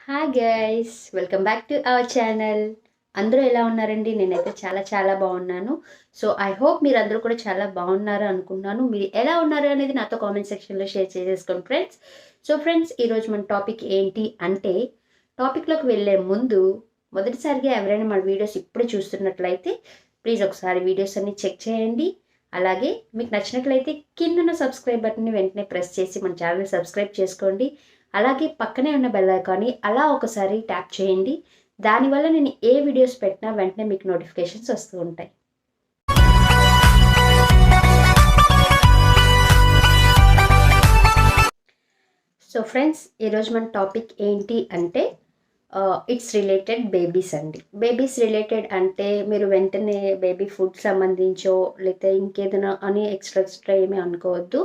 Hi guys, welcome back to our channel. అందరూ ఎలా ఉన్నారండి? నేనైతే చాలా చాలా బాగున్నాను. సో ఐ హోప్ మీరు అందరూ కూడా చాలా బాగున్నారు అనుకుంటున్నాను. మీరు ఎలా ఉన్నారు అనేది నాతో కామెంట్ సెక్షన్లో షేర్ చేసేసుకోండి ఫ్రెండ్స్. సో ఫ్రెండ్స్, ఈరోజు మన టాపిక్ ఏంటి అంటే, టాపిక్లోకి వెళ్ళే ముందు మొదటిసారిగా ఎవరైనా మన వీడియోస్ ఇప్పుడే చూస్తున్నట్లయితే ప్లీజ్ ఒకసారి వీడియోస్ అన్ని చెక్ చేయండి. అలాగే మీకు నచ్చినట్లయితే కిందన్న సబ్స్క్రైబ్ బటన్ని వెంటనే ప్రెస్ చేసి మన ఛానల్ని సబ్స్క్రైబ్ చేసుకోండి. అలాగే పక్కనే ఉన్న బెల్ ఐకాన్ని అలా ఒకసారి ట్యాప్ చేయండి. దానివల్ల నేను ఏ వీడియోస్ పెట్టినా వెంటనే మీకు నోటిఫికేషన్స్ వస్తూ ఉంటాయి. సో ఫ్రెండ్స్, ఈరోజు మన టాపిక్ ఏంటి అంటే ఇట్స్ రిలేటెడ్ బేబీస్ అండి. బేబీస్ రిలేటెడ్ అంటే మీరు వెంటనే బేబీ ఫుడ్ సంబంధించో లేకపోతే ఇంకేదైనా అని ఎక్స్ట్రా ఏమీ అనుకోవద్దు.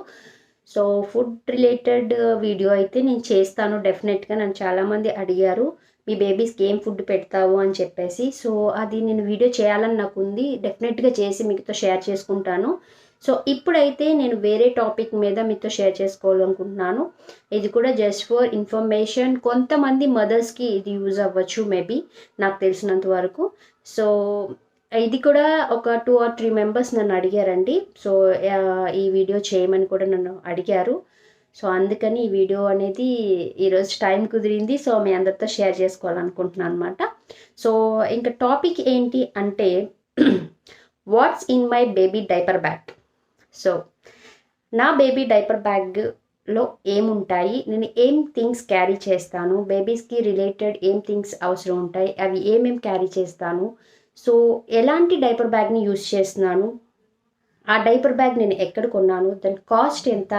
సో ఫుడ్ రిలేటెడ్ వీడియో అయితే నేను చేస్తాను డెఫినెట్గా. నన్ను చాలామంది అడిగారు మీ బేబీస్కి ఏం ఫుడ్ పెడతావు అని చెప్పేసి. సో అది నేను వీడియో చేయాలని నాకు ఉంది. డెఫినెట్గా చేసి మీతో షేర్ చేసుకుంటాను. సో ఇప్పుడైతే నేను వేరే టాపిక్ మీద మీతో షేర్ చేసుకోవాలనుకుంటున్నాను. ఇది కూడా జస్ట్ ఫర్ ఇన్ఫర్మేషన్. కొంతమంది మదర్స్కి ఇది యూజ్ అవ్వచ్చు మేబీ, నాకు తెలిసినంత వరకు. సో ఇది కూడా ఒక 2 or 3 మెంబర్స్ నన్ను అడిగారండి. సో ఈ వీడియో చేయమని కూడా నన్ను అడిగారు. సో అందుకని ఈ వీడియో అనేది ఈరోజు టైం కుదిరింది. సో మీ అందరితో షేర్ చేసుకోవాలనుకుంటున్నాను అనమాట. సో ఇంకా టాపిక్ ఏంటి అంటే what's in my baby diaper bag. So నా బేబీ డైపర్ బ్యాగ్లో ఏముంటాయి, నేను ఏం థింగ్స్ క్యారీ చేస్తాను, బేబీస్కి రిలేటెడ్ ఏం థింగ్స్ అవసరం ఉంటాయి, అవి ఏమేమి క్యారీ చేస్తాను, సో ఎలాంటి డైపర్ బ్యాగ్ని యూస్ చేస్తున్నాను, ఆ డైపర్ బ్యాగ్ నేను ఎక్కడ కొన్నాను, దాని కాస్ట్ ఎంత,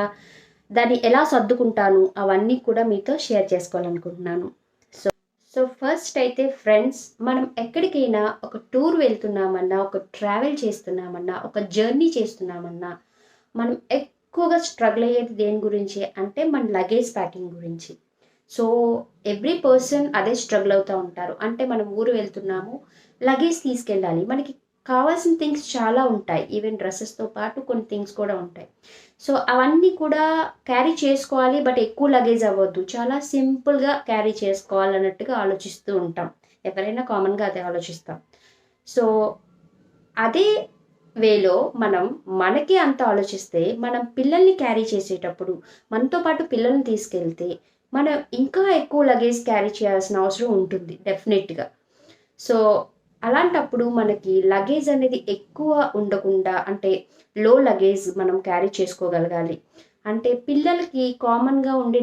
దాన్ని ఎలా సర్దుకుంటాను, అవన్నీ కూడా మీతో షేర్ చేసుకోవాలనుకుంటున్నాను. సో ఫస్ట్ అయితే ఫ్రెండ్స్, మనం ఎక్కడికైనా ఒక టూర్ వెళ్తున్నామన్నా, ఒక ట్రావెల్ చేస్తున్నామన్నా, ఒక జర్నీ చేస్తున్నామన్నా మనం ఎక్కువగా స్ట్రగుల్ అయ్యేది దేని గురించి అంటే మన లగేజ్ ప్యాకింగ్ గురించి. సో ఎవ్రీ పర్సన్ అదే స్ట్రగుల్ అవుతూ ఉంటారు. అంటే మనం ఊరు వెళ్తున్నాము, లగేజ్ తీసుకెళ్ళాలి, మనకి కావాల్సిన థింగ్స్ చాలా ఉంటాయి, ఈవెన్ డ్రెస్సెస్తో పాటు కొన్ని థింగ్స్ కూడా ఉంటాయి. సో అవన్నీ కూడా క్యారీ చేసుకోవాలి, బట్ ఎక్కువ లగేజ్ అవ్వద్దు, చాలా సింపుల్గా క్యారీ చేసుకోవాలన్నట్టుగా ఆలోచిస్తూ ఉంటాం. ఎవరైనా కామన్గా అదే ఆలోచిస్తాం. సో అదే వేలో మనం మనకి అంత ఆలోచిస్తే మనం పిల్లల్ని క్యారీ చేసేటప్పుడు, మనతో పాటు పిల్లల్ని తీసుకెళ్తే మనం ఇంకా ఎక్కువ లగేజ్ క్యారీ చేయాల్సిన అవసరం ఉంటుంది డెఫినెట్గా. సో అలాంటప్పుడు మనకి లగేజ్ అనేది ఎక్కువ ఉండకుండా, అంటే లో లగేజ్ మనం క్యారీ చేసుకోగలగాలి. అంటే పిల్లలకి కామన్గా ఉండే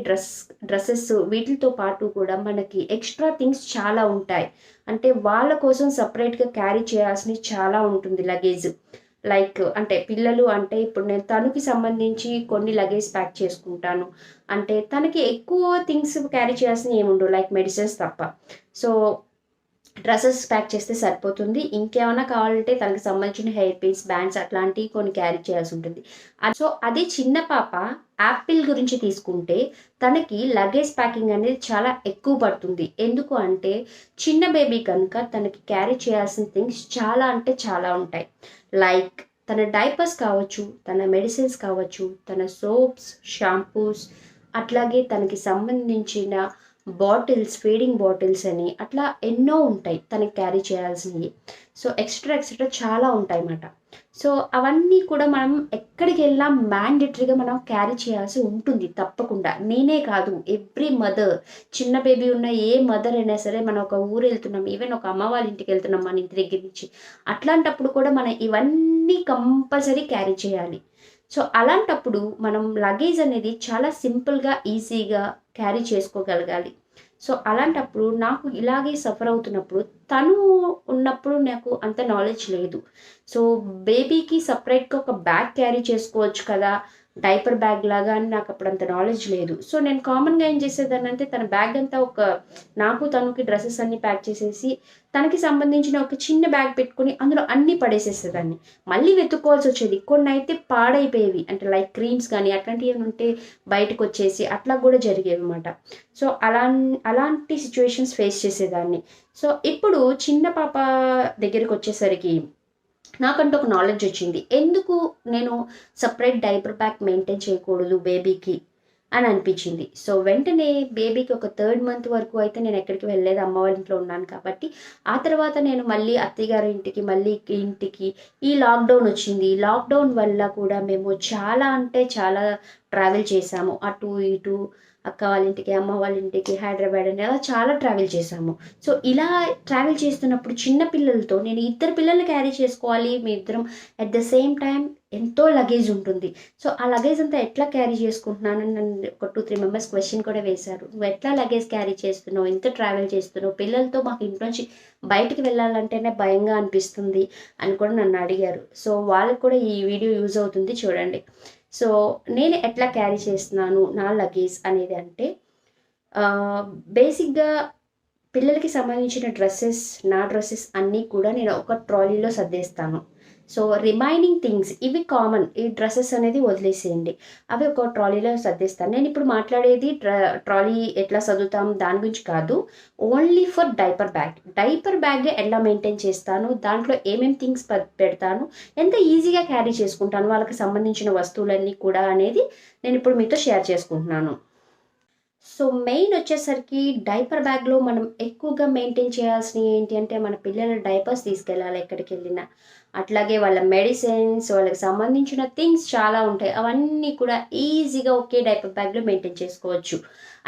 డ్రెస్సెస్ వీటితో పాటు కూడా మనకి ఎక్స్ట్రా థింగ్స్ చాలా ఉంటాయి. అంటే వాళ్ళ కోసం సపరేట్గా క్యారీ చేయాల్సినవి చాలా ఉంటుంది లగేజ్. లైక్ అంటే పిల్లలు అంటే ఇప్పుడు నేను తనకి సంబంధించి కొన్ని లగేజ్ ప్యాక్ చేసుకుంటాను. అంటే తనకి ఎక్కువ థింగ్స్ క్యారీ చేయాల్సినవి ఏముండవు, లైక్ మెడిసిన్స్ తప్ప. సో డ్రెస్సెస్ ప్యాక్ చేస్తే సరిపోతుంది. ఇంకేమైనా కావాలంటే తనకి సంబంధించిన హెయిర్ పిన్స్, బ్యాండ్స్ అట్లాంటివి కొన్ని క్యారీ చేయాల్సి ఉంటుంది. సో అదే చిన్న పాప యాపిల్ గురించి తీసుకుంటే తనకి లగేజ్ ప్యాకింగ్ అనేది చాలా ఎక్కువ పడుతుంది. ఎందుకు అంటే చిన్న బేబీ కనుక తనకి క్యారీ చేయాల్సిన థింగ్స్ చాలా అంటే చాలా ఉంటాయి. లైక్ తన డైపర్స్ కావచ్చు, తన మెడిసిన్స్ కావచ్చు, తన సోప్స్, షాంపూస్, అట్లాగే తనకి సంబంధించిన బాటిల్స్, ఫీడింగ్ బాటిల్స్ అని అట్లా ఎన్నో ఉంటాయి తనకి క్యారీ చేయాల్సినవి. సో ఎక్స్ట్రా చాలా ఉంటాయి అన్నమాట. సో అవన్నీ కూడా మనం ఎక్కడికి వెళ్ళినా మ్యాండేటరీగా మనం క్యారీ చేయాల్సి ఉంటుంది తప్పకుండా. నేనే కాదు, ఎవ్రీ మదర్, చిన్న బేబీ ఉన్న ఏ మదర్ అయినా సరే, మనం ఒక ఊరు వెళ్తున్నాం, ఈవెన్ ఒక అమ్మ వాళ్ళ ఇంటికి వెళ్తున్నాం మన ఇంటి దగ్గర నుంచి, అట్లాంటప్పుడు కూడా మనం ఇవన్నీ కంపల్సరీ క్యారీ చేయాలి. సో అలాంటప్పుడు మనం లగేజ్ అనేది చాలా సింపుల్గా, ఈజీగా క్యారీ చేసుకోగలగాలి. సో అలాంటప్పుడు నాకు ఇలాగే సఫర్ అవుతున్నప్పుడు, తను ఉన్నప్పుడు నాకు అంత నాలెడ్జ్ లేదు. సో బేబీకి సపరేట్గా ఒక బ్యాగ్ క్యారీ చేసుకోవచ్చు కదా, డైపర్ బ్యాగ్ లాగా అని నాకు అప్పుడు అంత నాలెడ్జ్ లేదు. సో నేను కామన్గా ఏం చేసేదాన్ని అంటే తన బ్యాగ్ అంతా నాకు తనకి డ్రెస్సెస్ అన్ని ప్యాక్ చేసేసి తనకి సంబంధించిన ఒక చిన్న బ్యాగ్ పెట్టుకుని అందులో అన్నీ పడేసేసేదాన్ని. మళ్ళీ వెతుక్కోవాల్సి వచ్చేది. కొన్ని అయితే పాడైపోయేవి, అంటే లైక్ క్రీమ్స్ కానీ అట్లాంటివి ఉంటే బయటకు వచ్చేసి అట్లా కూడా జరిగేవి అన్నమాట. సో అలాంటి సిచ్యువేషన్స్ ఫేస్ చేసేదాన్ని. సో ఇప్పుడు చిన్న పాప దగ్గరికి వచ్చేసరికి నాకంటూ ఒక నాలెడ్జ్ వచ్చింది. ఎందుకు నేను సపరేట్ డైపర్ ప్యాక్ మెయింటైన్ చేయకూడదు బేబీకి అని అనిపించింది. సో వెంటనే బేబీకి ఒక 3rd మంత్ వరకు అయితే నేను ఎక్కడికి వెళ్ళలేదు. అమ్మ వాళ్ళ ఇంట్లో ఉన్నాను కాబట్టి. ఆ తర్వాత నేను మళ్ళీ అత్తయ్య గారి ఇంటికి, మళ్ళీ ఇంటికి ఈ లాక్‌డౌన్ వచ్చింది. లాక్‌డౌన్ వల్ల కూడా మేము చాలా అంటే చాలా ట్రావెల్ చేశాము. అటు ఇటు అక్క వాళ్ళ ఇంటికి, అమ్మ వాళ్ళ ఇంటికి, హైదరాబాద్ అని అలా చాలా ట్రావెల్ చేశాము. సో ఇలా ట్రావెల్ చేస్తున్నప్పుడు చిన్న పిల్లలతో నేను ఇద్దరు పిల్లల్ని క్యారీ చేసుకోవాలి. మీ ఇద్దరం అట్ ద సేమ్ టైమ్ ఎంతో లగేజ్ ఉంటుంది. సో ఆ లగేజ్ అంతా ఎట్లా క్యారీ చేసుకుంటున్నాను అని నన్ను ఒక 2, 3 మెంబర్స్ క్వెషన్ కూడా వేశారు. నువ్వు ఎట్లా లగేజ్ క్యారీ చేస్తున్నావు? ఎంత ట్రావెల్ చేస్తున్నావు? పిల్లలతో మాకు ఇంట్లోంచి బయటికి వెళ్ళాలంటేనే భయంగా అనిపిస్తుంది అని కూడా నన్ను అడిగారు. సో వాళ్ళకి కూడా ఈ వీడియో యూజ్ అవుతుంది చూడండి. సో నేను ఎట్లా క్యారీ చేస్తున్నాను నా లగేజ్ అనేది అంటే బేసిక్‌గా పిల్లలకి సంబంధించిన నా డ్రెస్సెస్ అన్నీ కూడా నేను ఒక ట్రాలీలో సర్దేస్తాను. సో రిమైనింగ్ థింగ్స్ ఇవి కామన్. ఈ డ్రెస్సెస్ అనేది వదిలేసేయండి. అవి ఒక ట్రాలీలో సర్దేస్తాను. నేను ఇప్పుడు మాట్లాడేది ట్రాలీ ఎట్లా సర్దుతాం దాని గురించి కాదు. Only for diaper bag. Diaper bag ఎలా మెయింటైన్ చేస్తాను, దాంట్లో ఏమేమి థింగ్స్ పెడతాను, ఎంత ఈజీగా క్యారీ చేసుకుంటాను వాళ్ళకి సంబంధించిన వస్తువులన్నీ కూడా అనేది నేను ఇప్పుడు మీతో షేర్ చేసుకుంటున్నాను. సో మెయిన్ వచ్చేసరికి డైపర్ బ్యాగ్లో మనం ఎక్కువగా మెయింటైన్ చేయాల్సినవి ఏంటి అంటే మన పిల్లల డైపర్స్ తీసుకెళ్ళాలి ఎక్కడికి వెళ్ళినా. అట్లాగే వాళ్ళ మెడిసిన్స్, వాళ్ళకి సంబంధించిన థింగ్స్ చాలా ఉంటాయి. అవన్నీ కూడా ఈజీగా ఒకే డైపర్ బ్యాగ్లో మెయింటైన్ చేసుకోవచ్చు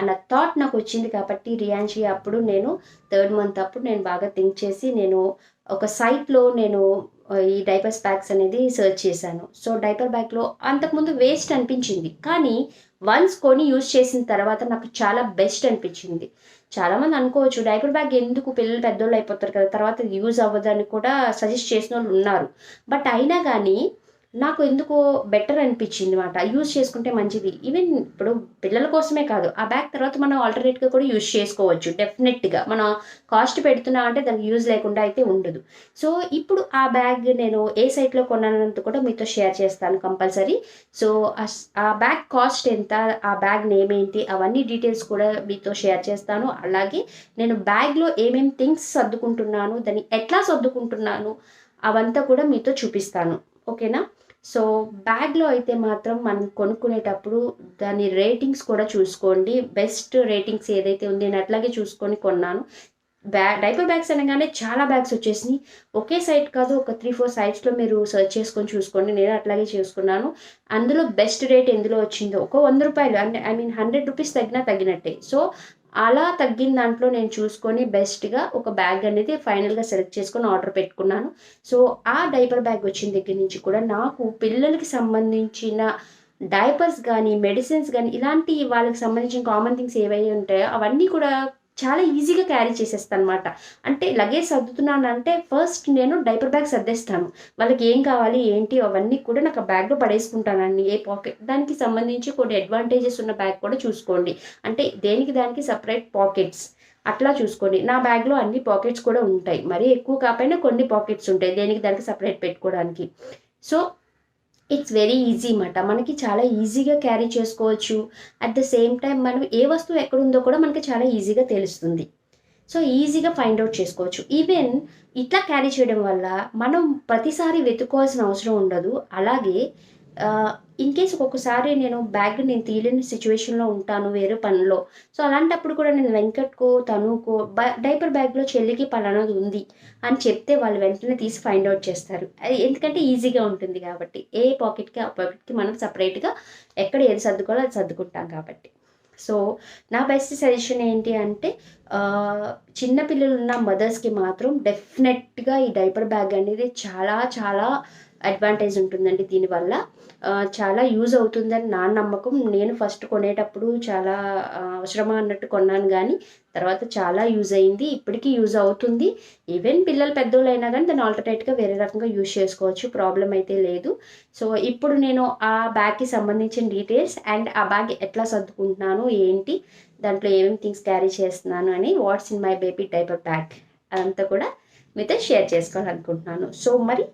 అన్న థాట్ నాకు వచ్చింది కాబట్టి రియాన్షి అప్పుడు నేను 3rd మంత్ అప్పుడు నేను బాగా థింక్ చేసి నేను ఒక సైట్లో నేను ఈ డైపర్స్ బ్యాగ్స్ అనేది సెర్చ్ చేశాను. సో డైపర్ బ్యాగ్లో అంతకుముందు వేస్ట్ అనిపించింది, కానీ వన్స్ కొని యూజ్ చేసిన తర్వాత నాకు చాలా బెస్ట్ అనిపించింది. చాలామంది అనుకోవచ్చు డైపర్ బ్యాగ్ ఎందుకు, పిల్లలు పెద్దోళ్ళు అయిపోతారు కదా, తర్వాత యూజ్ అవ్వదని కూడా సజెస్ట్ చేసిన వాళ్ళు ఉన్నారు. బట్ అయినా కానీ నాకు ఎందుకో బెటర్ అనిపించింది మాట. యూజ్ చేసుకుంటే మంచిది. ఈవెన్ ఇప్పుడు పిల్లల కోసమే కాదు, ఆ బ్యాగ్ తర్వాత మనం ఆల్టర్నేట్గా కూడా యూజ్ చేసుకోవచ్చు. డెఫినెట్గా మనం కాస్ట్ పెడుతున్నా అంటే దానికి యూజ్ లేకుండా అయితే ఉండదు. సో ఇప్పుడు ఆ బ్యాగ్ నేను ఏ సైట్లో కొన్నానంత కూడా మీతో షేర్ చేస్తాను కంపల్సరీ. సో ఆ బ్యాగ్ కాస్ట్ ఎంత, ఆ బ్యాగ్ నేమ్ ఏంటి, అవన్నీ డీటెయిల్స్ కూడా మీతో షేర్ చేస్తాను. అలాగే నేను బ్యాగ్లో ఏమేమి థింగ్స్ సర్దుకుంటున్నాను, దాన్ని ఎట్లా సర్దుకుంటున్నాను అవంతా కూడా మీతో చూపిస్తాను. ఓకేనా? సో బ్యాగ్లో అయితే మాత్రం మనం కొనుక్కునేటప్పుడు దాని రేటింగ్స్ కూడా చూసుకోండి. బెస్ట్ రేటింగ్స్ ఏదైతే ఉంది నేను అట్లాగే చూసుకొని కొన్నాను. డైపర్ బ్యాగ్స్ అనగానే చాలా బ్యాగ్స్ వచ్చేసినాయి. ఒకే సైట్ కాదు, ఒక 3-4 సైట్స్లో మీరు సెర్చ్ చేసుకొని చూసుకోండి. నేను అట్లాగే చేసుకున్నాను. అందులో బెస్ట్ రేట్ ఎందులో వచ్చిందో ఒక ₹100 అంటే ₹100 తగ్గినా తగ్గినట్టే. సో అలా తగ్గిన దాంట్లో నేను చూసుకొని బెస్ట్గా ఒక బ్యాగ్ అనేది ఫైనల్గా సెలెక్ట్ చేసుకొని ఆర్డర్ పెట్టుకున్నాను. సో ఆ డైపర్ బ్యాగ్ వచ్చిన దగ్గర నుంచి కూడా నాకు పిల్లలకి సంబంధించిన డైపర్స్ కానీ, మెడిసిన్స్ కానీ, ఇలాంటి వాళ్ళకి సంబంధించిన కామన్ థింగ్స్ ఏవైతే ఉంటాయో అవన్నీ కూడా చాలా ఈజీగా క్యారీ చేసేస్తాను అనమాట. అంటే లగేజ్ సర్దుతున్నానంటే ఫస్ట్ నేను డైపర్ బ్యాగ్ సర్దేస్తాను. వాళ్ళకి ఏం కావాలి ఏంటి అవన్నీ కూడా నాకు ఆ బ్యాగ్లో పడేసుకుంటానండి. ఏ పాకెట్ దానికి సంబంధించి కొన్ని అడ్వాంటేజెస్ ఉన్న బ్యాగ్ కూడా చూసుకోండి. అంటే దేనికి దానికి సపరేట్ పాకెట్స్ అట్లా చూసుకోండి. నా బ్యాగ్లో అన్ని పాకెట్స్ కూడా ఉంటాయి. మరీ ఎక్కువ కాకపోయినా కొన్ని పాకెట్స్ ఉంటాయి దేనికి దానికి సపరేట్ పెట్టుకోవడానికి. సో ఇట్స్ వెరీ ఈజీ మాట. మనకి చాలా ఈజీగా క్యారీ చేసుకోవచ్చు. అట్ ద సేమ్ టైం మనం ఏ వస్తువు ఎక్కడుందో కూడా మనకి చాలా ఈజీగా తెలుస్తుంది. సో ఈజీగా ఫైండ్ అవుట్ చేసుకోవచ్చు. ఈవెన్ ఇట్లా క్యారీ చేయడం వల్ల మనం ప్రతిసారి వెతుక్కోవాల్సిన అవసరం ఉండదు. అలాగే ఇన్ కేస్ ఒక్కొక్కసారి నేను నేను తీయలేని సిచ్యువేషన్లో ఉంటాను వేరే పనిలో. సో అలాంటప్పుడు కూడా నేను వెంకట్కో, తనుకో డైపర్ బ్యాగ్లో చెల్లికి పలానాది ఉంది అని చెప్తే వాళ్ళు వెంటనే తీసి ఫైండ్ అవుట్ చేస్తారు. అది ఎందుకంటే ఈజీగా ఉంటుంది కాబట్టి. ఏ పాకెట్కి ఆ పాకెట్కి మనం సపరేట్గా ఎక్కడ ఏది సర్దుకోవాలో అది సర్దుకుంటాం కాబట్టి. సో నా బెస్ట్ సజెషన్ ఏంటి అంటే చిన్న పిల్లలు ఉన్న మదర్స్కి మాత్రం డెఫినెట్గా ఈ డైపర్ బ్యాగ్ అనేది చాలా చాలా అడ్వాంటేజ్ ఉంటుందండి. దీనివల్ల చాలా యూజ్ అవుతుందని నా నమ్మకం. నేను ఫస్ట్ కొనేటప్పుడు చాలా అవసరమా అన్నట్టు కొన్నాను, కానీ తర్వాత చాలా యూజ్ అయింది. ఇప్పటికీ యూజ్ అవుతుంది. ఈవెన్ పిల్లలు పెద్దోళ్ళు అయినా కానీ దాన్ని ఆల్టర్నేట్గా వేరే రకంగా యూజ్ చేసుకోవచ్చు, ప్రాబ్లం అయితే లేదు. సో ఇప్పుడు నేను ఆ బ్యాగ్కి సంబంధించిన డీటెయిల్స్ అండ్ ఆ బ్యాగ్ ఎట్లా సర్దుకుంటున్నాను ఏంటి, దాంట్లో ఏమేమి థింగ్స్ క్యారీ చేస్తున్నాను అని what's in my baby diaper bag అదంతా కూడా మీతో షేర్ చేసుకోవాలనుకుంటున్నాను. సో మరి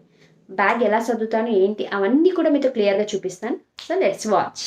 బ్యాగ్ ఎలా సర్దుతాను ఏంటి అవన్నీ కూడా మీతో క్లియర్గా చూపిస్తాను. So let's watch.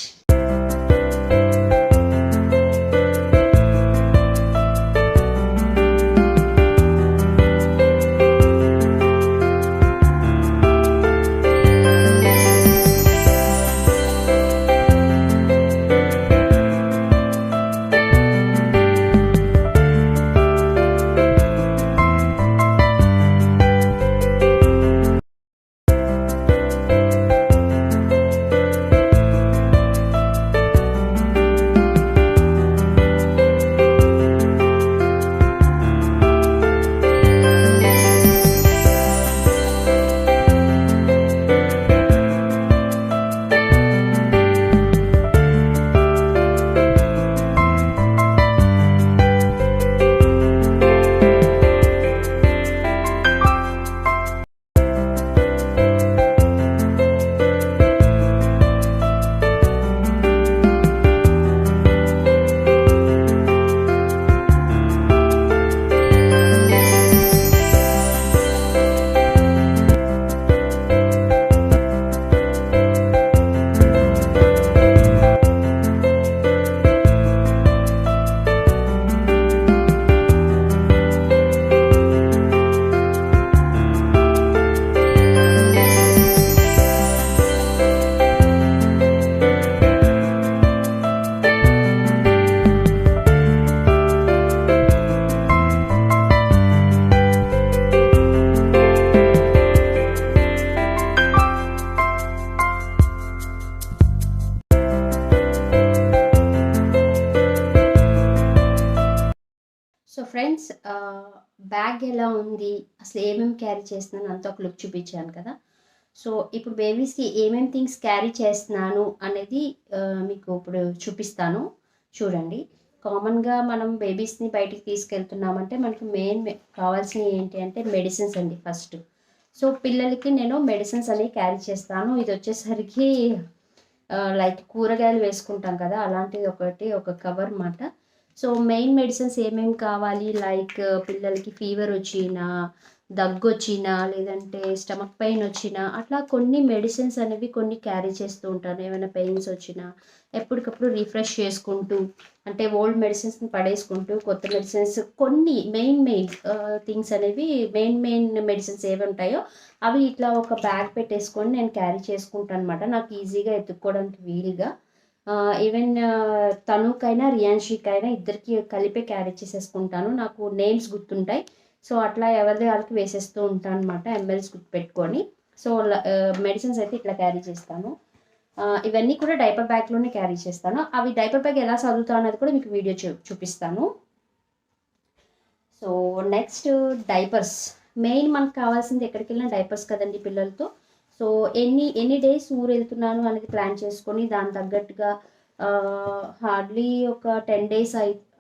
So friends, bag ఎలా ఉంది, అసలు ఏమేమి క్యారీ చేస్తున్నాను అంతా ఒక లుక్ చూపించాను కదా. సో ఇప్పుడు బేబీస్కి ఏమేమి థింగ్స్ క్యారీ చేస్తున్నాను అనేది మీకు ఇప్పుడు చూపిస్తాను. చూడండి. కామన్గా మనం బేబీస్ని బయటికి తీసుకెళ్తున్నామంటే మనకి మెయిన్ కావాల్సినవి ఏంటి అంటే మెడిసిన్స్ అండి ఫస్ట్. సో పిల్లలకి నేను మెడిసిన్స్ అనేవి క్యారీ చేస్తాను. ఇది వచ్చేసరికి లైక్ కూరగాయలు వేసుకుంటాం కదా, అలాంటిది ఒక కవర్ మాట. సో మెయిన్ మెడిసిన్స్ ఏమేమి కావాలి, లైక్ పిల్లలకి ఫీవర్ వచ్చినా, దగ్గు వచ్చినా, లేదంటే స్టమక్ పెయిన్ వచ్చినా, అట్లా కొన్ని మెడిసిన్స్ అనేవి కొన్ని క్యారీ చేస్తూ ఉంటాను. ఏమైనా పెయిన్స్ వచ్చినా ఎప్పటికప్పుడు రిఫ్రెష్ చేసుకుంటూ, అంటే ఓల్డ్ మెడిసిన్స్ని పడేసుకుంటూ కొత్త మెడిసిన్స్ కొన్ని మెయిన్ థింగ్స్ అనేవి మెయిన్ మెడిసిన్స్ ఏవి ఉంటాయో అవి ఇట్లా ఒక బ్యాగ్ పెట్టేసుకొని నేను క్యారీ చేసుకుంటాను అనమాట. నాకు ఈజీగా ఎత్తుక్కోవడానికి వీలుగా. ఈవెన్ తనుకైనా రియాన్షికైనా ఇద్దరికి కలిపే క్యారీ చేసేసుకుంటాను. నాకు నేమ్స్ గుర్తుంటాయి. సో అట్లా ఎవరిది వాళ్ళకి వేసేస్తూ ఉంటాను అనమాట, ఎంఎల్స్ గుర్తుపెట్టుకొని. సో మెడిసిన్స్ అయితే ఇట్లా క్యారీ చేస్తాను. ఇవన్నీ కూడా డైపర్ బ్యాగ్లోనే క్యారీ చేస్తాను. అవి డైపర్ బ్యాగ్ ఎలా చదువుతాను అన్నది కూడా మీకు వీడియో చూపిస్తాను. So next diapers. మెయిన్ మనకు కావాల్సింది ఎక్కడికి వెళ్ళినా డైపర్స్ కదండి పిల్లలతో. సో ఎన్ని డేస్ ఊరు వెళ్తున్నాను అనేది ప్లాన్ చేసుకొని దాని తగ్గట్టుగా హార్డ్లీ ఒక 10 డేస్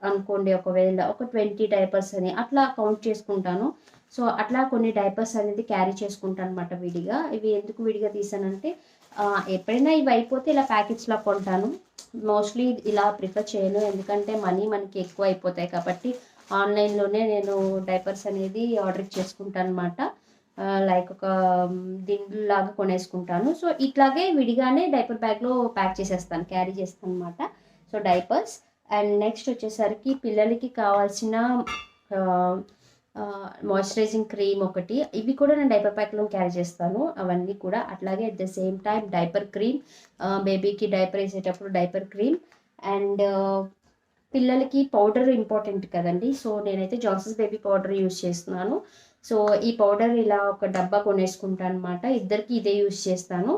అనుకోండి, ఒకవేళ ఒక 20 డైపర్స్ అని అట్లా కౌంట్ చేసుకుంటాను. సో అట్లా కొన్ని డైపర్స్ అనేది క్యారీ చేసుకుంటాను అనమాట విడిగా. ఇవి ఎందుకు విడిగా తీసానంటే ఎప్పుడైనా ఇవి అయిపోతే ఇలా ప్యాకెట్స్లో కొంటాను. మోస్ట్లీ ఇలా ప్రిఫర్ చేయను, ఎందుకంటే మనీ మనకి ఎక్కువ అయిపోతాయి కాబట్టి ఆన్లైన్లోనే నేను డైపర్స్ అనేది ఆర్డర్ చేసుకుంటాను అనమాట. లైక్ ఒక దిండులాగా కొనేసుకుంటాను. సో ఇట్లాగే విడిగానే డైపర్ బ్యాగ్లో ప్యాక్ చేసేస్తాను, క్యారీ చేస్తాను అనమాట. So diapers. అండ్ నెక్స్ట్ వచ్చేసరికి పిల్లలకి కావాల్సిన మాయిశ్చరైజింగ్ క్రీమ్ ఒకటి, ఇవి కూడా నేను డైపర్ ప్యాక్లో క్యారీ చేస్తాను అవన్నీ కూడా. అట్లాగే at the same time diaper cream, బేబీకి డైపర్ వేసేటప్పుడు డైపర్ క్రీమ్. అండ్ పిల్లలకి పౌడర్ ఇంపార్టెంట్ కదండి. సో నేనైతే జాన్సన్స్ బేబీ పౌడర్ యూజ్ చేస్తున్నాను. సో ఈ పౌడర్ ఇలా ఒక డబ్బా కొనేసుకుంటాను అనమాట. ఇద్దరికి ఇదే యూజ్ చేస్తాను.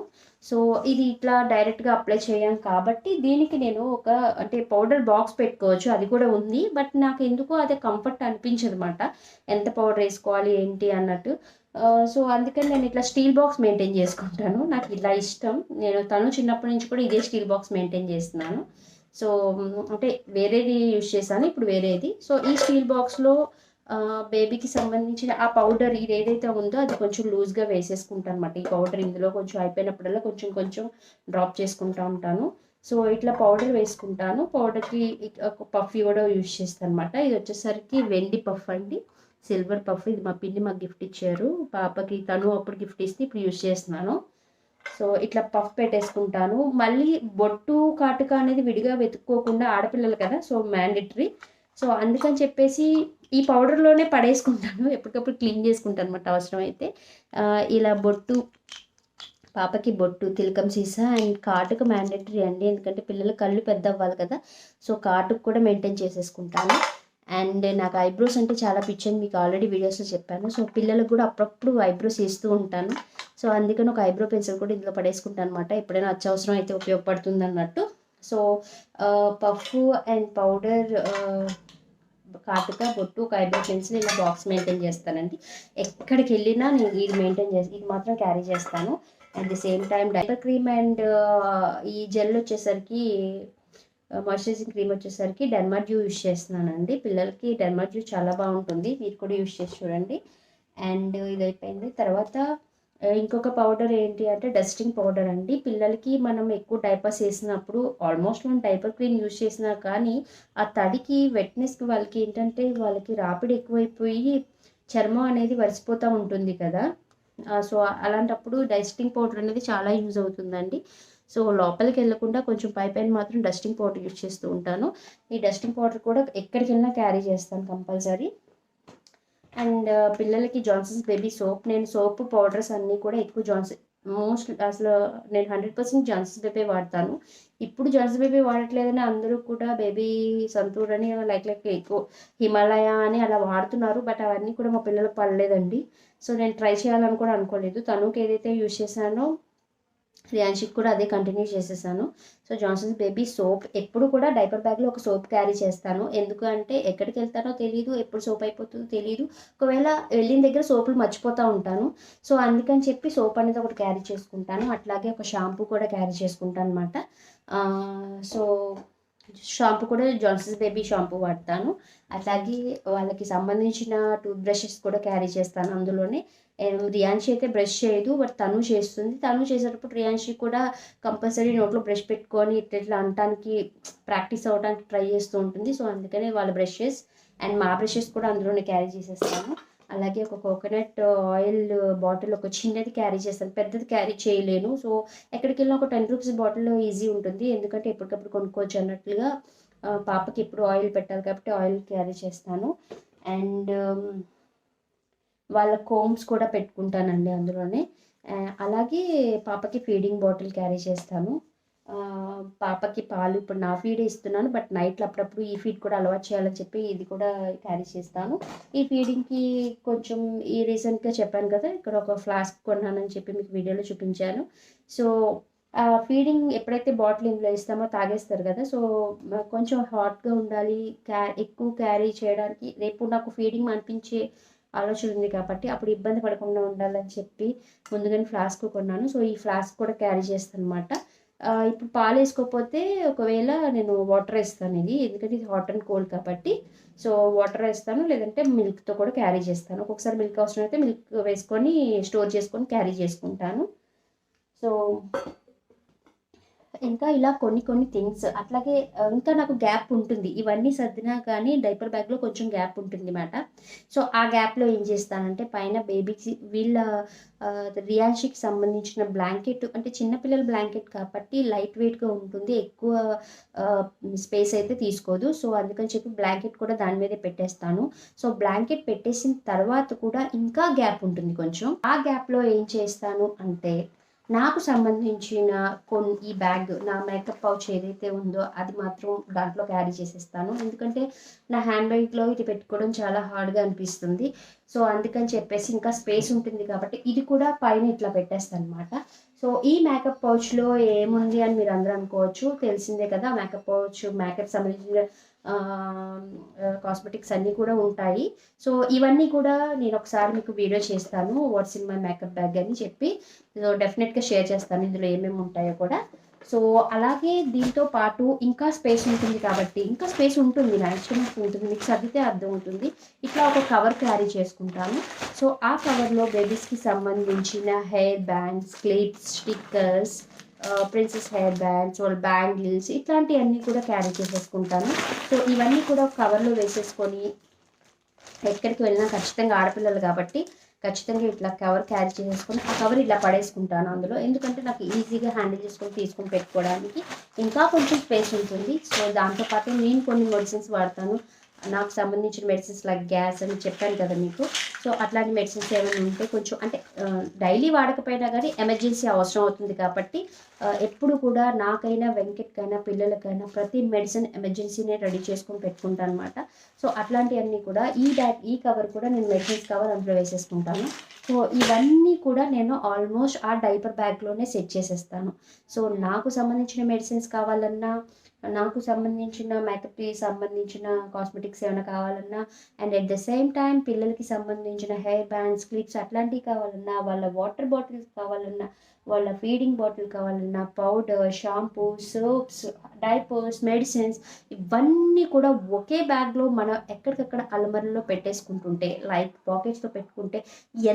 సో ఇది ఇట్లా డైరెక్ట్గా అప్లై చేయం కాబట్టి దీనికి నేను ఒక అంటే పౌడర్ బాక్స్ పెట్టుకోవచ్చు, అది కూడా ఉంది. బట్ నాకు ఎందుకో అదే కంఫర్ట్ అనిపించదు అనమాట, ఎంత పౌడర్ వేసుకోవాలి ఏంటి అన్నట్టు. సో అందుకని నేను ఇట్లా స్టీల్ బాక్స్ మెయింటైన్ చేసుకుంటాను, నాకు ఇలా ఇష్టం. నేను చిన్నప్పటి నుంచి కూడా ఇదే స్టీల్ బాక్స్ మెయింటైన్ చేస్తున్నాను. సో అంటే వేరేది యూజ్ చేశాను, ఇప్పుడు వేరేది. సో ఈ స్టీల్ బాక్స్లో బేబీకి సంబంధించిన ఆ పౌడర్ ఇది ఏదైతే ఉందో అది కొంచెం లూజ్గా వేసేసుకుంటాను అనమాట. ఈ పౌడర్ ఇందులో కొంచెం అయిపోయినప్పుడల్లా కొంచెం కొంచెం డ్రాప్ చేసుకుంటూ ఉంటాను. సో ఇట్లా పౌడర్ వేసుకుంటాను. పౌడర్కి ఒక పఫ్ కూడా యూజ్ చేస్తాను అనమాట. ఇది వచ్చేసరికి వెండి పఫ్ అండి, సిల్వర్ పఫ్. ఇది మా పిన్ని మాకు గిఫ్ట్ ఇచ్చారు, పాపకి అప్పుడు గిఫ్ట్ ఇస్తే ఇప్పుడు యూజ్ చేస్తున్నాను. సో ఇట్లా పఫ్ పెట్టేసుకుంటాను. మళ్ళీ బొట్టు కాటుక అనేది విడిగా వెతుక్కోకుండా, ఆడపిల్లలు కదా సో మ్యాండేటరీ. సో అందుకని చెప్పేసి ఈ పౌడర్లోనే పడేసుకుంటాను, ఎప్పటికప్పుడు క్లీన్ చేసుకుంటాను అనమాట అవసరమైతే. ఇలా బొట్టు, పాపకి బొట్టు, తిలకం సీసా అండ్ కాటుక మ్యాండేటరీ అండి, ఎందుకంటే పిల్లల కళ్ళు పెద్ద అవ్వాలి కదా. సో కాటుకు కూడా మెయింటైన్ చేసేసుకుంటాను. అండ్ నాకు ఐబ్రోస్ అంటే చాలా పిచ్చని మీకు ఆల్రెడీ వీడియోస్లో చెప్పాను. సో పిల్లలకు కూడా అప్పుడప్పుడు ఐబ్రోస్ వేస్తూ ఉంటాను. సో అందుకని ఒక ఐబ్రో పెన్సిల్ కూడా ఇందులో పడేసుకుంటాను అనమాట, ఎప్పుడైనా అత్యవసరం అయితే ఉపయోగపడుతుంది అన్నట్టు. సో పఫ్ అండ్ పౌడర్, కాటుక, బొట్టు, ఒక ఐబ్రో పెన్సిల్, ఇలా బాక్స్ మెయింటైన్ చేస్తానండి. ఎక్కడికి వెళ్ళినా నేను ఇది మెయింటైన్ చేసి ఇది మాత్రం క్యారీ చేస్తాను. At the same time diaper cream and ఈ జెల్ వచ్చేసరికి, మాయిశ్చరైజింగ్ క్రీమ్ వచ్చేసరికి డెర్మాడ్యూ యూజ్ చేస్తున్నానండి. పిల్లలకి డెర్మాడ్యూ చాలా బాగుంటుంది, మీరు కూడా యూజ్ చేసి చూడండి. అండ్ ఇది అయిపోయింది. తర్వాత ఇంకొక పౌడర్ ఏంటి అంటే డస్టింగ్ పౌడర్ అండి. పిల్లలకి మనం ఎక్కువ డైపర్స్ వేసినప్పుడు ఆల్మోస్ట్ మనం డైపర్ క్రీమ్ యూజ్ చేసినా కానీ ఆ తడికి, వెట్నెస్కి వాళ్ళకి ఏంటంటే వాళ్ళకి రాపిడి ఎక్కువైపోయి చర్మం అనేది వరిసిపోతూ ఉంటుంది కదా. సో అలాంటప్పుడు డస్టింగ్ పౌడర్ అనేది చాలా యూజ్ అవుతుందండి. సో లోపలికి వెళ్ళకుండా కొంచెం పైన మాత్రం డస్టింగ్ పౌడర్ యూజ్ చేస్తూ ఉంటాను. ఈ డస్టింగ్ పౌడర్ కూడా ఎక్కడికి వెళ్ళినా క్యారీ చేస్తాను కంపల్సరీ. అండ్ పిల్లలకి జాన్సన్స్ బేబీ సోప్, నేను సోప్ పౌడర్స్ అన్నీ కూడా ఎక్కువ మోస్ట్ అసలు నేను 100% జాన్సన్స్ బేబీ వాడతాను. ఇప్పుడు జాన్సన్స్ బేబీ వాడట్లేదని అందరూ కూడా బేబీ సంతూర్ అని లైక్ ఎక్కువ హిమాలయ అని అలా వాడుతున్నారు. బట్ అవన్నీ కూడా మా పిల్లలకు పడలేదండి. సో నేను ట్రై చేయాలని కూడా అనుకోలేదు. తనుకి ఏదైతే యూజ్ చేశానో రియాన్షికి కూడా అదే కంటిన్యూ చేసేసాను. సో జాన్సన్స్ బేబీ సోప్ ఎప్పుడు కూడా డైపర్ బ్యాగ్లో ఒక సోప్ క్యారీ చేస్తాను. ఎందుకు అంటే ఎక్కడికి వెళ్తానో తెలియదు, ఎప్పుడు సోప్ అయిపోతుందో తెలియదు. ఒకవేళ వెళ్ళిన దగ్గర సోపులు మర్చిపోతూ ఉంటాను. సో అందుకని చెప్పి సోప్ అనేది ఒకటి క్యారీ చేసుకుంటాను. అట్లాగే ఒక షాంపూ కూడా క్యారీ చేసుకుంటాను అనమాట. సో షాంపూ కూడా జాన్సన్స్ బేబీ షాంపూ వాడతాను. అట్లాగే వాళ్ళకి సంబంధించిన టూత్ బ్రషెస్ కూడా క్యారీ చేస్తాను అందులోనే. రియాన్షి అయితే బ్రష్ చేయదు, బట్ తను చేస్తుంది. తను చేసేటప్పుడు రియాన్షి కూడా కంపల్సరీ నోట్లో బ్రష్ పెట్టుకొని ఇట్లా అనటానికి ప్రాక్టీస్ అవ్వడానికి ట్రై చేస్తూ ఉంటుంది. సో అందుకనే వాళ్ళ బ్రషెస్ అండ్ మా బ్రషెస్ కూడా అందులోనే క్యారీ చేసేస్తాను. అలాగే ఒక కోకోనట్ ఆయిల్ బాటిల్ ఒక చిన్నది క్యారీ చేస్తాను, పెద్దది క్యారీ చేయలేను. సో ఎక్కడికి వెళ్ళినా ఒక 10 రూపీస్ బాటిల్ ఈజీ ఉంటుంది, ఎందుకంటే ఎప్పటికప్పుడు కొనుక్కోవచ్చు అన్నట్లుగా. పాపకి ఎప్పుడు ఆయిల్ పెట్టాలి కాబట్టి ఆయిల్ క్యారీ చేస్తాను. అండ్ వాళ్ళ కోమ్స్ కూడా పెట్టుకుంటానండి అందులోనే. అలాగే పాపకి ఫీడింగ్ బాటిల్ క్యారీ చేస్తాను. పాపకి పాలు ఇప్పుడు నా ఫీడ్ ఇస్తున్నాను, బట్ నైట్లో అప్పుడప్పుడు ఈ ఫీడ్ కూడా అలవాటు చేయాలని చెప్పి ఇది కూడా క్యారీ చేస్తాను. ఈ ఫీడింగ్కి కొంచెం ఈ రీసెంట్గా చెప్పాను కదా, ఇక్కడ ఒక ఫ్లాస్క్ కొన్నానని చెప్పి మీకు వీడియోలో చూపించాను. సో ఫీడింగ్ ఎప్పుడైతే బాటిల్ ఇందులో ఇస్తామో తాగేస్తారు కదా, సో కొంచెం హాట్గా ఉండాలి, ఎక్కువ క్యారీ చేయడానికి రేపు నాకు ఫీడింగ్ అనిపించే ఆలోచన ఉంది కాబట్టి అప్పుడు ఇబ్బంది పడకుండా ఉండాలని చెప్పి ముందుగానే ఫ్లాస్క్ కొన్నాను. సో ఈ ఫ్లాస్క్ కూడా క్యారీ చేస్తాను అనమాట. ఇప్పుడు పాలు వేసుకోకపోతే ఒకవేళ నేను వాటర్ వేస్తాను ఇది, ఎందుకంటే ఇది హాట్ అండ్ కోల్డ్ కాబట్టి. సో వాటర్ వేస్తాను, లేదంటే మిల్క్తో కూడా క్యారీ చేస్తాను. ఒక్కొక్కసారి మిల్క్ అవసరం అయితే మిల్క్ వేసుకొని స్టోర్ చేసుకొని క్యారీ చేసుకుంటాను. సో ఇంకా ఇలా కొన్ని థింగ్స్ అట్లాగే ఇంకా నాకు గ్యాప్ ఉంటుంది. ఇవన్నీ సర్దినా కానీ డైపర్ బ్యాగ్లో కొంచెం గ్యాప్ ఉంటుంది అన్నమాట. సో ఆ గ్యాప్లో ఏం చేస్తానంటే పైన బేబీకి వీళ్ళ రియాన్షికి సంబంధించిన బ్లాంకెట్, అంటే చిన్నపిల్లల బ్లాంకెట్ కాబట్టి లైట్ వెయిట్గా ఉంటుంది, ఎక్కువ స్పేస్ అయితే తీసుకోదు. సో అందుకని చెప్పి బ్లాంకెట్ కూడా దాని మీదే పెట్టేస్తాను. సో బ్లాంకెట్ పెట్టేసిన తర్వాత కూడా ఇంకా గ్యాప్ ఉంటుంది కొంచెం. ఆ గ్యాప్లో ఏం చేస్తాను అంటే నాకు సంబంధించిన ఈ బ్యాగ్, నా మేకప్ పౌచ్ ఏదైతే ఉందో అది మాత్రం దాంట్లో క్యారీ చేసేస్తాను. ఎందుకంటే నా హ్యాండ్ బ్యాగ్లో ఇది పెట్టుకోవడం చాలా హార్డ్గా అనిపిస్తుంది. సో అందుకని చెప్పేసి ఇంకా స్పేస్ ఉంటుంది కాబట్టి ఇది కూడా పైన ఇట్లా పెట్టేస్తాను అనమాట. సో ఈ మేకప్ పౌచ్లో ఏముంది అని మీరు అందరూ అనుకోవచ్చు, తెలిసిందే కదా, మేకప్ పౌచ్ మేకప్ సంబంధించిన కాస్మెటిక్స్ అన్నీ కూడా ఉంటాయి. సో ఇవన్నీ కూడా నేను ఒకసారి మీకు వీడియో చేస్తాను, what's in my makeup bag అని చెప్పి. సో డెఫినెట్గా షేర్ చేస్తాను ఇందులో ఏమేమి ఉంటాయో కూడా. సో అలాగే దీంతో పాటు ఇంకా స్పేస్ ఉంటుంది కాబట్టి, ఇంకా స్పేస్ ఉంటుంది, నా ఇష్టం ఉంటుంది, మీకు సర్దితే అర్థం ఉంటుంది. ఇట్లా ఒక కవర్ క్యారీ చేసుకుంటాను. సో ఆ కవర్లో బేబీస్కి సంబంధించిన hair bands, clips, stickers, princess hair bands, వాళ్ళ బ్యాంగిల్స్, ఇట్లాంటివన్నీ కూడా క్యారీ చేసేసుకుంటాను. సో ఇవన్నీ కూడా కవర్లో వేసేసుకొని ఎక్కడికి వెళ్ళినా ఖచ్చితంగా ఆడపిల్లలు కాబట్టి ఖచ్చితంగా ఇట్లా కవర్ క్యారీ చేసేసుకొని ఆ కవర్ ఇలా పడేసుకుంటాను అందులో, ఎందుకంటే నాకు ఈజీగా హ్యాండిల్ చేసుకొని తీసుకొని పెట్టుకోవడానికి ఇంకా కొంచెం స్పేస్ ఉంటుంది. సో దాంతోపాటు నేను కొన్ని మెడిసిన్స్ వాడతాను, నాకు సంబంధించిన మెడిసిన్స్ లైక్ గ్యాస్ అని చెప్పాను కదా మీకు. సో అట్లాంటి మెడిసిన్స్ ఏమైనా ఉంటే కొంచెం, అంటే డైలీ వాడకపోయినా కానీ ఎమర్జెన్సీ అవసరం అవుతుంది కాబట్టి ఎప్పుడు కూడా నాకైనా వెంకట్కైనా పిల్లలకైనా ప్రతి మెడిసిన్ ఎమర్జెన్సీనే రెడీ చేసుకొని పెట్టుకుంటాను అనమాట. సో అట్లాంటివన్నీ కూడా ఈ కవర్ కూడా నేను మెడిసిన్స్ కవర్ అందులో వేసేసుకుంటాను. సో ఇవన్నీ కూడా నేను ఆల్మోస్ట్ ఆ డైపర్ బ్యాగ్లోనే సెట్ చేసేస్తాను. సో నాకు సంబంధించిన మెడిసిన్స్ కావాలన్నా, నాకు సంబంధించిన మేకప్కి సంబంధించిన కాస్మెటిక్స్ ఏమైనా కావాలన్నా, and at the same time పిల్లలకి సంబంధించిన హెయిర్ బ్యాండ్స్, క్లిప్స్ అట్లాంటివి కావాలన్నా, వాళ్ళ వాటర్ బాటిల్స్ కావాలన్నా, వాళ్ళ ఫీడింగ్ బాటిల్ కావాలన్నా, powder, shampoo, soaps, diapers, medicines, ఇవన్నీ కూడా ఒకే బ్యాగ్లో మనం ఎక్కడికక్కడ అలమరలో పెట్టేసుకుంటుంటే, లైక్ పాకెట్స్లో పెట్టుకుంటే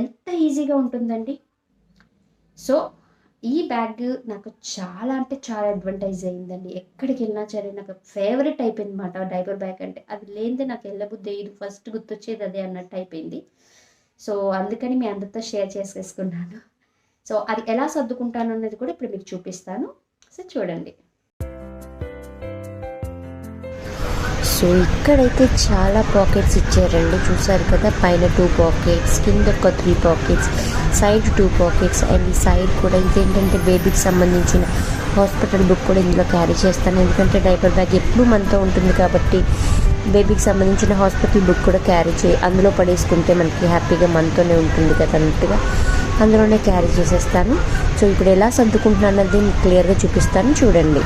ఎంత ఈజీగా ఉంటుందండి. సో ఈ బ్యాగ్ నాకు చాలా అంటే చాలా అడ్వాంటేజ్ అయిందండి. ఎక్కడికి వెళ్ళినా సరే నాకు ఫేవరెట్ అయిపోయింది అనమాట డైపర్ బ్యాగ్ అంటే. అది లేనిదే నాకు వెళ్ళబుద్ధి ఇది ఫస్ట్ గుర్తొచ్చేది అదే అన్నట్టు అయిపోయింది. సో అందుకని మీ అందరితో షేర్ చేసేసుకున్నాను. సో అది ఎలా సర్దుకుంటాను అన్నది కూడా ఇప్పుడు మీకు చూపిస్తాను. సో చూడండి. సో ఇక్కడైతే చాలా పాకెట్స్ ఇచ్చారండి, చూసారు కదా. పైన 2 పాకెట్స్, కింద ఒక 3 pockets, side 2 pockets, and side కూడా ఇదేంటంటే బేబీకి సంబంధించిన హాస్పిటల్ బుక్ కూడా ఇందులో క్యారీ చేస్తాను, ఎందుకంటే డైపర్ బ్యాగ్ ఎప్పుడు మనతో ఉంటుంది కాబట్టి బేబీకి సంబంధించిన హాస్పిటల్ బుక్ కూడా అందులో పడేసుకుంటే మనకి హ్యాపీగా మనతోనే ఉంటుంది కదా అన్నట్టుగా. అందులోనే క్యారీ చేసేస్తాను. సో ఇప్పుడు ఎలా సర్దుకుంటున్నాను అన్నది క్లియర్గా చూపిస్తాను, చూడండి.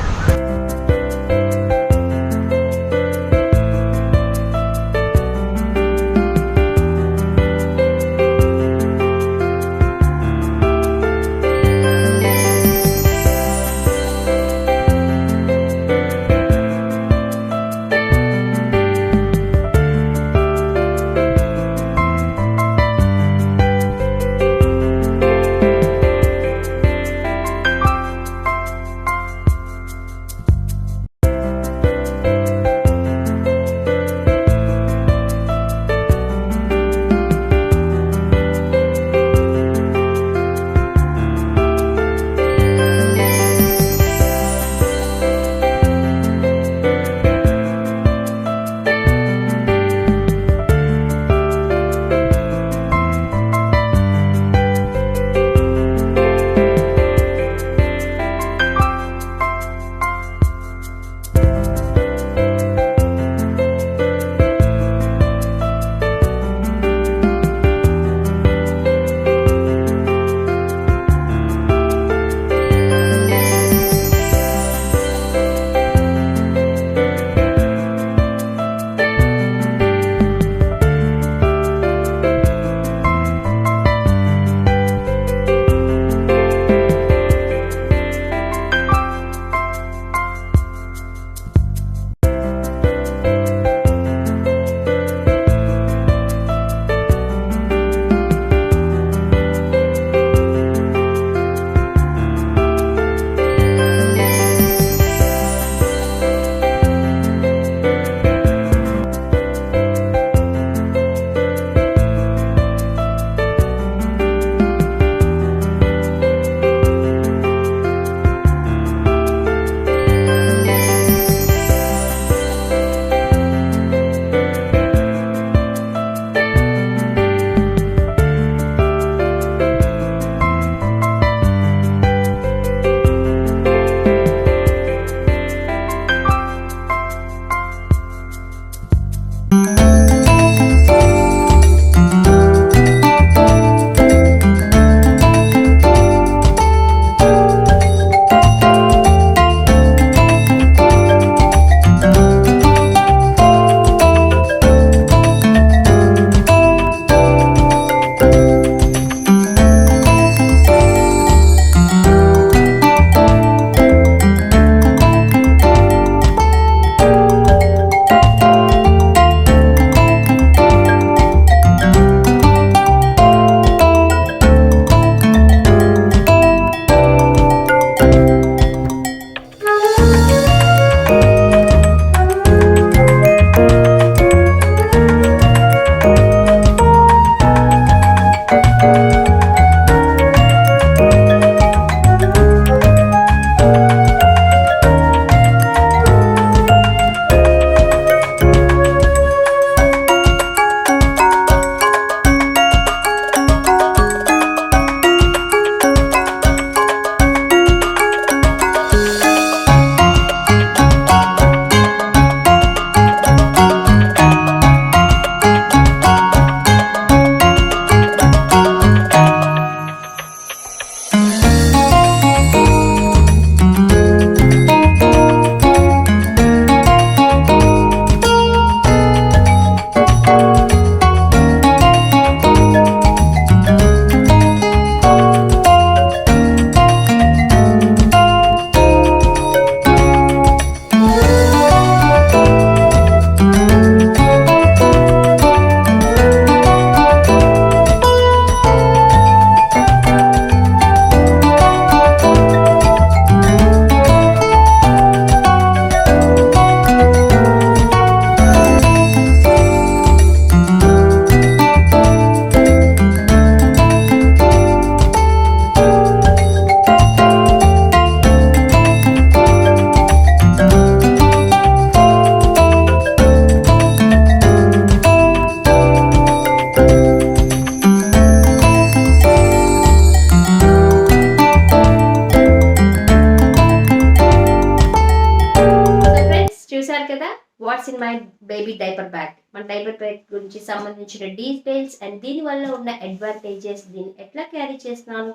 డైపర్ ప్యాక్ గురించి సంబంధించిన డీటెయిల్స్ అండ్ దీనివల్ల ఉన్న అడ్వాంటేజెస్, దీన్ని ఎట్లా క్యారీ చేస్తున్నాను,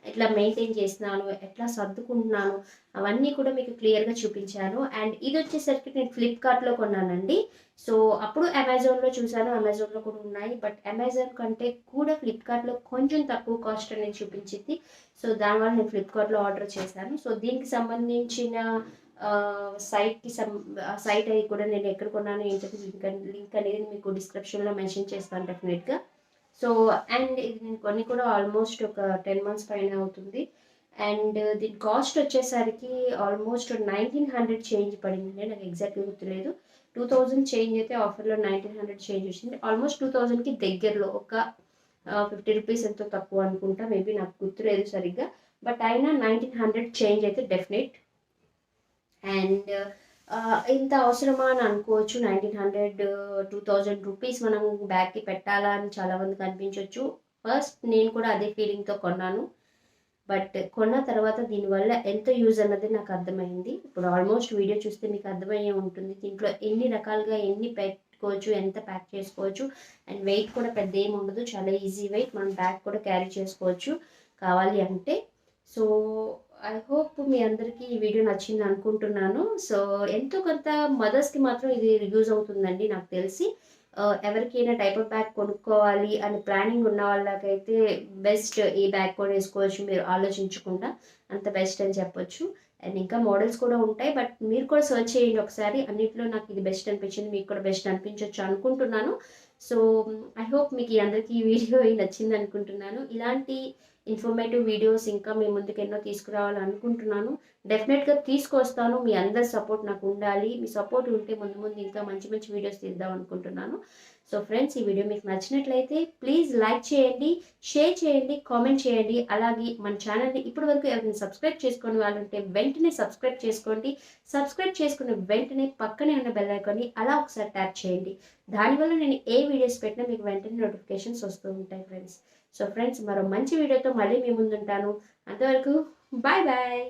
ఎట్లా మెయింటైన్ చేస్తున్నాను, ఎట్లా సర్దుకుంటున్నాను, అవన్నీ కూడా మీకు క్లియర్గా చూపించాను. అండ్ ఇది వచ్చేసరికి నేను ఫ్లిప్కార్ట్లో కొన్నానండి. సో అప్పుడు అమెజాన్లో చూసాను, అమెజాన్లో కూడా ఉన్నాయి. బట్ అమెజాన్ కంటే కూడా ఫ్లిప్కార్ట్లో కొంచెం తక్కువ కాస్ట్ అనేది చూపించింది. సో దానివల్ల నేను ఫ్లిప్కార్ట్లో ఆర్డర్ చేశాను. సో దీనికి సంబంధించిన సైట్ అది కూడా నేను ఎక్కడ కొన్నాను ఏంటంటే లింక్ అనేది మీకు డిస్క్రిప్షన్లో మెన్షన్ చేస్తాను డెఫినెట్గా. సో అండ్ ఇది నేను కొన్ని కూడా ఆల్మోస్ట్ ఒక 10 months పైన అవుతుంది. అండ్ దీని కాస్ట్ వచ్చేసరికి ఆల్మోస్ట్ 1900 చేంజ్ పడింది. నాకు ఎగ్జాక్ట్గా గుర్తులేదు. 2000 చేంజ్ అయితే ఆఫర్లో 1900 చేంజ్ వచ్చింది. ఆల్మోస్ట్ 2000కి దగ్గరలో ఒక 50 రూపీస్ ఎంతో తక్కువ అనుకుంటా, మేబీ నాకు గుర్తులేదు సరిగ్గా. బట్ అయినా 1900 చేంజ్ అయితే డెఫినెట్. అండ్ ఇంత అవసరమా అని అనుకోవచ్చు. 1900 2000 రూపీస్ మనం బ్యాగ్కి పెట్టాలా అని చాలామందికి అనిపించవచ్చు. ఫస్ట్ నేను కూడా అదే ఫీలింగ్తో కొన్నాను. బట్ కొన్న తర్వాత దీనివల్ల ఎంత యూజ్ అన్నది నాకు అర్థమైంది. ఇప్పుడు ఆల్మోస్ట్ వీడియో చూస్తే మీకు అర్థమయ్యే ఉంటుంది. దీంట్లో ఎన్ని రకాలుగా ఎన్ని పెట్టుకోవచ్చు, ఎంత ప్యాక్ చేసుకోవచ్చు. అండ్ వెయిట్ కూడా పెద్ద ఏమి ఉండదు, చాలా ఈజీ వెయిట్. మనం బ్యాగ్ కూడా క్యారీ చేసుకోవచ్చు కావాలి అంటే. సో ఐ హోప్ మీ అందరికీ ఈ వీడియో నచ్చింది అనుకుంటున్నాను. సో ఎంతో కొంత మదర్స్కి మాత్రం ఇది యూజ్ అవుతుందండి నాకు తెలిసి. ఎవరికైనా డైపర్ బ్యాగ్ కొనుక్కోవాలి అని ప్లానింగ్ ఉన్న వాళ్ళకైతే బెస్ట్ ఈ బ్యాగ్ కూడా వేసుకోవచ్చు మీరు ఆలోచించకుండా, అంత బెస్ట్ అని చెప్పొచ్చు. అండ్ ఇంకా మోడల్స్ కూడా ఉంటాయి, బట్ మీరు కూడా సర్చ్ చేయండి ఒకసారి. అన్నిట్లో నాకు ఇది బెస్ట్ అనిపించింది, మీకు కూడా బెస్ట్ అనిపించవచ్చు అనుకుంటున్నాను. సో ఐ హోప్ మీకు అందరికీ ఈ వీడియో నచ్చింది అనుకుంటున్నాను. ఇలాంటి ఇన్ఫర్మేటివ్ వీడియోస్ ఇంకా మీ ముందుకు ఎన్నో తీసుకురావాలని అనుకుంటున్నాను. డెఫినెట్గా తీసుకొస్తాను. మీ అందరి సపోర్ట్ నాకు ఉండాలి. మీ సపోర్ట్ ఉంటే ముందు ముందు ఇంకా మంచి మంచి వీడియోస్ తీద్దాం అనుకుంటున్నాను. సో ఫ్రెండ్స్, ఈ వీడియో మీకు నచ్చినట్లయితే ప్లీజ్ లైక్ చేయండి, షేర్ చేయండి, కామెంట్ చేయండి. అలాగే మన ఛానల్ని ఇప్పటి వరకు ఎవరైనా సబ్స్క్రైబ్ చేసుకుని వాళ్ళు ఉంటే వెంటనే సబ్స్క్రైబ్ చేసుకోండి. సబ్స్క్రైబ్ చేసుకున్న వెంటనే పక్కనే ఉన్న బెల్ ఐకాన్ని అలా ఒకసారి ట్యాప్ చేయండి. దానివల్ల నేను ఏ వీడియోస్ పెట్టినా మీకు వెంటనే నోటిఫికేషన్స్ వస్తూ ఉంటాయి ఫ్రెండ్స్. సో ఫ్రెండ్స్, మరో మంచి వీడియోతో మళ్ళీ మీ ముందుంటాను. అంతవరకు బాయ్ బాయ్.